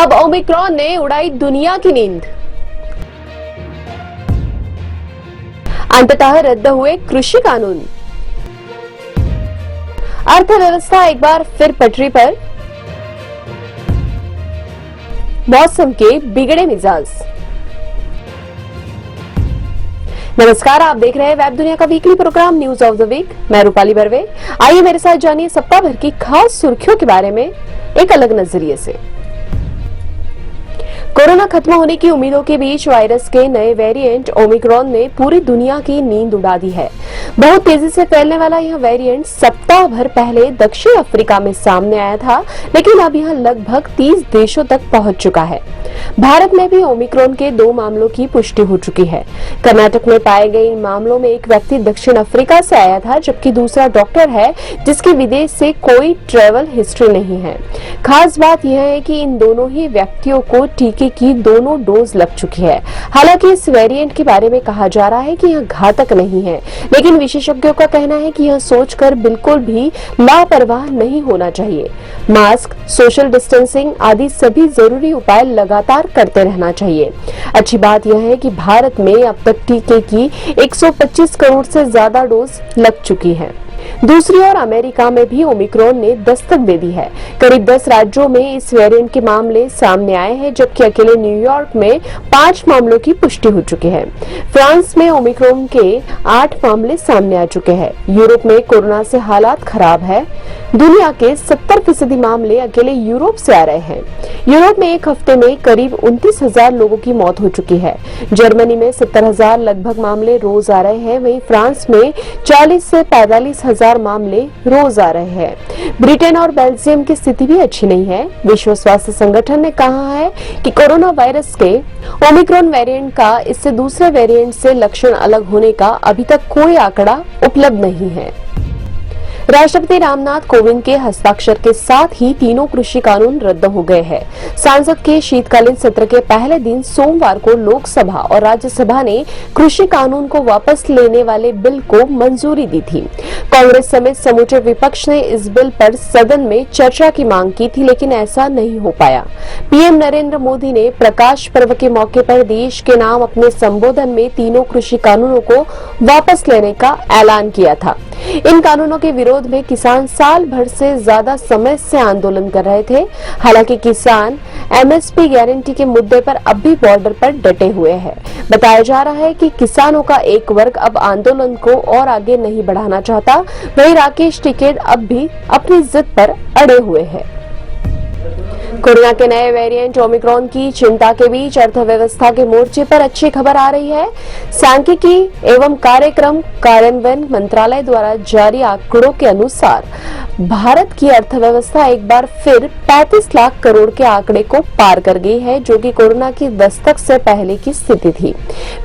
अब ओमिक्रॉन ने उड़ाई दुनिया की नींद। अंततः रद्द हुए कृषि कानून। अर्थव्यवस्था एक बार फिर पटरी पर। मौसम के बिगड़े मिजाज। नमस्कार, आप देख रहे हैं वेब दुनिया का weekly program news of the week. मैं रूपाली बर्वे। आइए मेरे साथ जानिए सप्ताह भर की खास सुर्खियों के बारे में एक अलग नजरिए से। कोरोना खत्म होने की उम्मीदों के बीच वायरस के नए वेरिएंट ओमिक्रॉन ने पूरी दुनिया की नींद उड़ा दी है। बहुत तेजी से फैलने वाला यह वेरिएंट सप्ताह भर पहले दक्षिण अफ्रीका में सामने आया था, लेकिन अब यह लगभग 30 देशों तक पहुंच चुका है। भारत में भी ओमिक्रॉन के 2 मामलों की पुष्टि हो चुकी है। कर्नाटक में पाए गए इन मामलों में एक व्यक्ति दक्षिण अफ्रीका से आया था, जबकि दूसरा डॉक्टर है जिसकी विदेश से कोई ट्रेवल हिस्ट्री नहीं है। खास बात यह है कि इन दोनों ही व्यक्तियों को टीके की दोनों डोज लग चुकी है। हालांकि इस वेरिएंट के बारे में कहा जा रहा है कि यह घातक नहीं है, लेकिन विशेषज्ञों का कहना है कि यह सोचकर बिल्कुल भी लापरवाह नहीं होना चाहिए। मास्क, सोशल डिस्टेंसिंग आदि सभी जरूरी उपाय लगातार करते रहना चाहिए। अच्छी बात यह है कि भारत में अब तक टीके की 125 करोड़ से ज्यादा डोज लग चुकी है। दूसरी ओर अमेरिका में भी ओमिक्रॉन ने दस्तक दे दी है। करीब 10 राज्यों में इस वेरिएंट के मामले सामने आए हैं, जबकि अकेले न्यूयॉर्क में 5 मामलों की पुष्टि हो चुकी है। फ्रांस में ओमिक्रॉन के 8 मामले सामने आ चुके हैं। यूरोप में कोरोना से हालात खराब है। दुनिया के 70% मामले अकेले यूरोप से आ रहे हैं। यूरोप में एक हफ्ते में करीब 29,000 लोगों की मौत हो चुकी है। जर्मनी में 70,000 लगभग मामले रोज आ रहे हैं। वहीं फ्रांस में 40 से 45,000 मामले रोज आ रहे हैं। ब्रिटेन और बेल्जियम की स्थिति भी अच्छी नहीं है। विश्व स्वास्थ्य संगठन ने कहा है कि कोरोना वायरस के ओमिक्रॉन वेरिएंट का इससे दूसरे वेरिएंट से लक्षण अलग होने का अभी तक कोई आंकड़ा उपलब्ध नहीं है। राष्ट्रपति रामनाथ कोविंद के हस्ताक्षर के साथ ही तीनों कृषि कानून रद्द हो गए हैं। संसद के शीतकालीन सत्र के पहले दिन सोमवार को लोकसभा और राज्यसभा ने कृषि कानून को वापस लेने वाले बिल को मंजूरी दी थी। कांग्रेस समेत समूचे विपक्ष ने इस बिल पर सदन में चर्चा की मांग की थी, लेकिन ऐसा नहीं हो पाया। पीएम नरेंद्र मोदी ने प्रकाश पर्व के मौके पर देश के नाम अपने संबोधन में तीनों कृषि कानूनों को वापस लेने का ऐलान किया था। इन कानूनों के विरोध में किसान साल भर से ज्यादा समय से आंदोलन कर रहे थे। हालांकि किसान एमएसपी गारंटी के मुद्दे पर अब भी बॉर्डर पर डटे हुए हैं। बताया जा रहा है कि किसानों का एक वर्ग अब आंदोलन को और आगे नहीं बढ़ाना चाहता। वहीं राकेश टिकैत अब भी अपनी जिद पर अड़े हुए हैं। कोरोना के नए वेरिएंट ओमिक्रॉन की चिंता के बीच अर्थव्यवस्था के मोर्चे पर अच्छी खबर आ रही है। सांख्यिकी एवं कार्यक्रम कार्यान्वयन मंत्रालय द्वारा जारी आंकड़ों के अनुसार भारत की अर्थव्यवस्था एक बार फिर 35 लाख करोड़ के आंकड़े को पार कर गई है, जो कि कोरोना की दस्तक से पहले की स्थिति थी।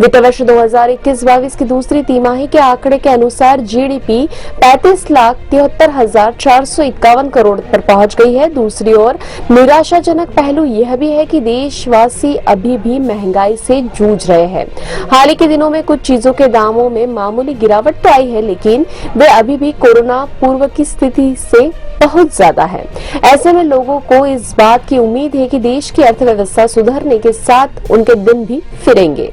वित्त वर्ष 2021-22 की दूसरी तिमाही के आंकड़े के अनुसार जीडीपी 35,73,451 करोड़ पर पहुंच गई है। दूसरी ओर निराशाजनक पहलू यह भी है कि देशवासी अभी भी महंगाई से जूझ रहे हैं। हाल ही के दिनों में कुछ चीजों के दामों में मामूली गिरावट तो आई है, लेकिन वे अभी भी कोरोना पूर्व की स्थिति से बहुत ज्यादा है। ऐसे में लोगों को इस बात की उम्मीद है कि देश की अर्थव्यवस्था सुधरने के साथ उनके दिन भी फिरेंगे।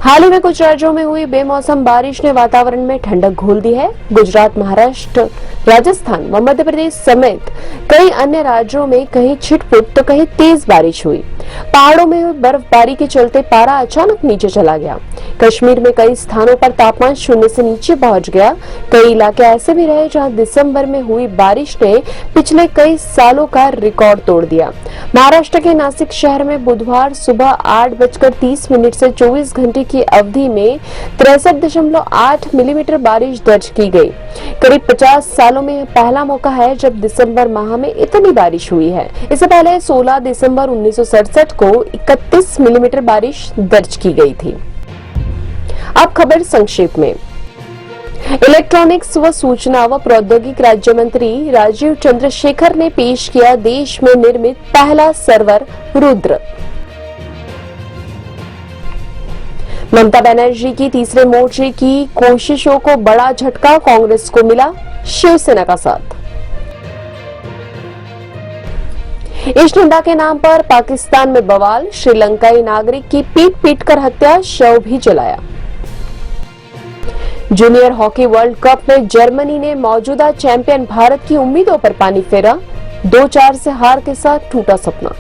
हाल ही में कुछ राज्यों में हुई बेमौसम बारिश ने वातावरण में ठंडक घोल दी है। गुजरात, महाराष्ट्र, राजस्थान व मध्य प्रदेश समेत कई अन्य राज्यों में कहीं छिटपुट तो कहीं तेज बारिश हुई। पहाड़ों में हुई बर्फबारी के चलते पारा अचानक नीचे चला गया। कश्मीर में कई स्थानों पर तापमान 0 से नीचे पहुंच गया। कई इलाके ऐसे भी रहे जहां दिसंबर में हुई बारिश ने पिछले कई सालों का रिकॉर्ड तोड़ दिया। महाराष्ट्र के नासिक शहर में बुधवार सुबह 8:30 से 24 घंटे की अवधि में 63.8 मिलीमीटर बारिश दर्ज की गई। करीब 50 सालों में पहला मौका है जब दिसंबर माह में इतनी बारिश हुई है। इससे पहले 16 दिसंबर 1967 को 31 मिलीमीटर बारिश दर्ज की गई थी। अब खबर संक्षेप में। इलेक्ट्रॉनिक्स व सूचना व प्रौद्योगिकी राज्य मंत्री राजीव चंद्रशेखर ने पेश किया देश में निर्मित पहला सर्वर रुद्र। ममता बनर्जी की तीसरे मोर्चे की कोशिशों को बड़ा झटका, कांग्रेस को मिला शिवसेना का साथ। ईस्ट नड्डा के नाम पर पाकिस्तान में बवाल, श्रीलंकाई नागरिक की पीट कर हत्या, शव भी जलाया। जूनियर हॉकी वर्ल्ड कप में जर्मनी ने मौजूदा चैंपियन भारत की उम्मीदों पर पानी फेरा, 2-4 से हार के साथ टूटा सपना।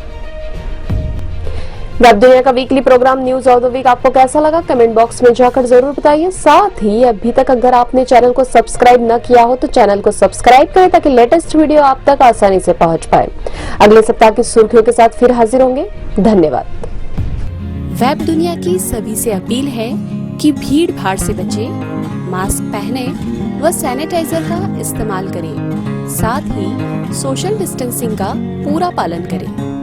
वेब दुनिया का weekly program news of the week आपको कैसा लगा कमेंट बॉक्स में जाकर जरूर बताइए। साथ ही अभी तक अगर आपने चैनल को सब्सक्राइब न किया हो तो चैनल को सब्सक्राइब करें ताकि लेटेस्ट वीडियो आप तक आसानी से पहुंच पाए। अगले सप्ताह की सुर्खियों के साथ फिर हाजिर होंगे। धन्यवाद। वेब दुनिया की सभी से अपील है कि भीड़ भाड़ से बचें, मास्क पहने व सैनिटाइजर का इस्तेमाल करें। साथ ही सोशल डिस्टेंसिंग का पूरा पालन करें।